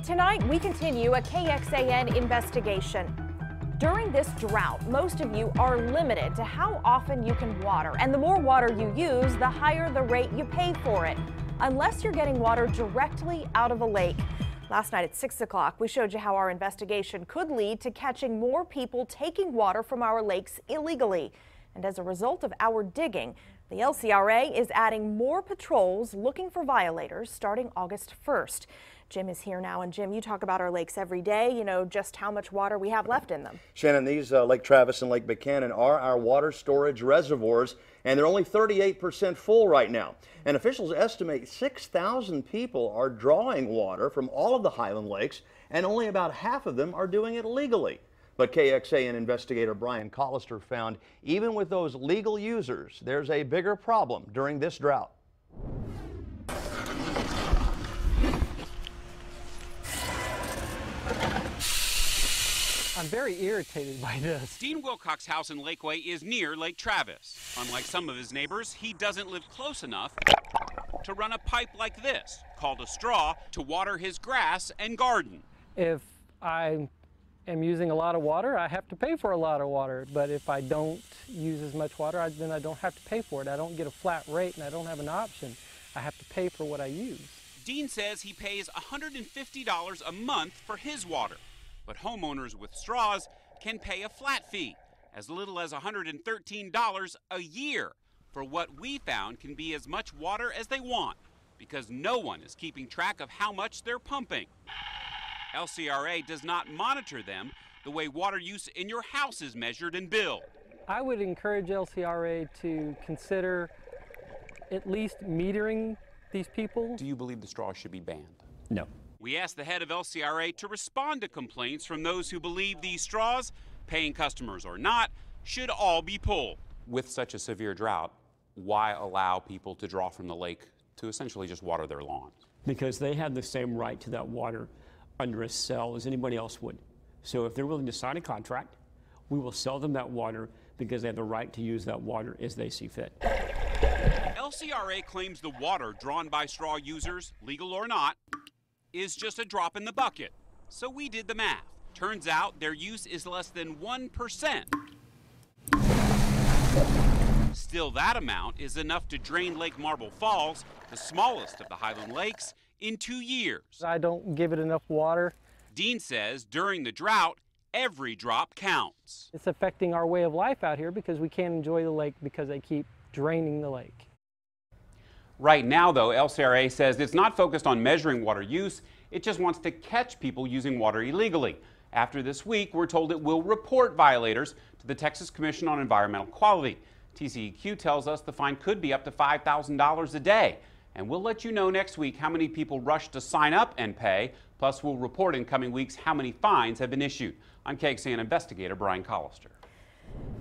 Tonight, we continue a KXAN investigation. During this drought, most of you are limited to how often you can water, and the more water you use, the higher the rate you pay for it, unless you're getting water directly out of a lake. Last night at 6 o'clock, we showed you how our investigation could lead to catching more people taking water from our lakes illegally. And as a result of our digging, the LCRA is adding more patrols looking for violators starting August 1st. Jim is here now, and Jim, you talk about our lakes every day. You know just how much water we have left in them. Shannon, these Lake Travis and Lake Buchanan are our water storage reservoirs, and they're only 38% full right now. And officials estimate 6,000 people are drawing water from all of the Highland lakes, and only about half of them are doing it legally. But KXAN investigator Brian Collister found even with those legal users, there's a bigger problem during this drought. I'm very irritated by this. Dean Wilcox's house in Lakeway is near Lake Travis. Unlike some of his neighbors, he doesn't live close enough to run a pipe like this, called a straw, to water his grass and garden. If I am using a lot of water, I have to pay for a lot of water. But if I don't use as much water, then I don't have to pay for it. I don't get a flat rate and I don't have an option. I have to pay for what I use. Dean says he pays $150 a month for his water. But homeowners with straws can pay a flat fee, as little as $113 a year, for what we found can be as much water as they want, because no one is keeping track of how much they're pumping. LCRA does not monitor them the way water use in your house is measured and billed. I would encourage LCRA to consider at least metering these people. Do you believe the straw should be banned? No. We asked the head of LCRA to respond to complaints from those who believe these straws, paying customers or not, should all be pulled. With such a severe drought, why allow people to draw from the lake to essentially just water their lawns? Because they have the same right to that water under a sell as anybody else would. So if they're willing to sign a contract, we will sell them that water because they have the right to use that water as they see fit. LCRA claims the water drawn by straw users, legal or not, is just a drop in the bucket. So we did the math. Turns out their use is less than 1%. Still, that amount is enough to drain Lake Marble Falls, the smallest of the Highland lakes, in 2 years. I don't give it enough water. Dean says during the drought, every drop counts. It's affecting our way of life out here because we can't enjoy the lake because they keep draining the lake. Right now, though, LCRA says it's not focused on measuring water use. It just wants to catch people using water illegally. After this week, we're told it will report violators to the Texas Commission on Environmental Quality. TCEQ tells us the fine could be up to $5,000 a day. And we'll let you know next week how many people rush to sign up and pay. Plus, we'll report in coming weeks how many fines have been issued. I'm KXAN investigator Brian Collister.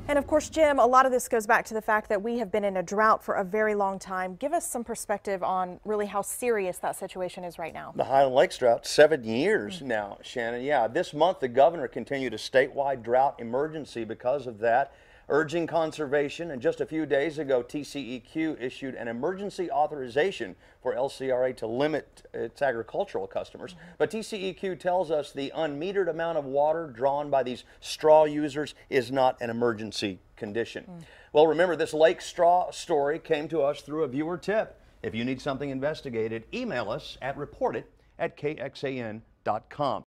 And of course, Jim, a lot of this goes back to the fact that we have been in a drought for a very long time. Give us some perspective on really how serious that situation is right now. The Highland Lakes drought, 7 years now, Shannon. Yeah, this month the governor continued a statewide drought emergency because of that, urging conservation. And just a few days ago, TCEQ issued an emergency authorization for LCRA to limit its agricultural customers. But TCEQ tells us the unmetered amount of water drawn by these straw users is not an emergency condition. Well, remember, this lake straw story came to us through a viewer tip. If you need something investigated, email us at report@kxan.com.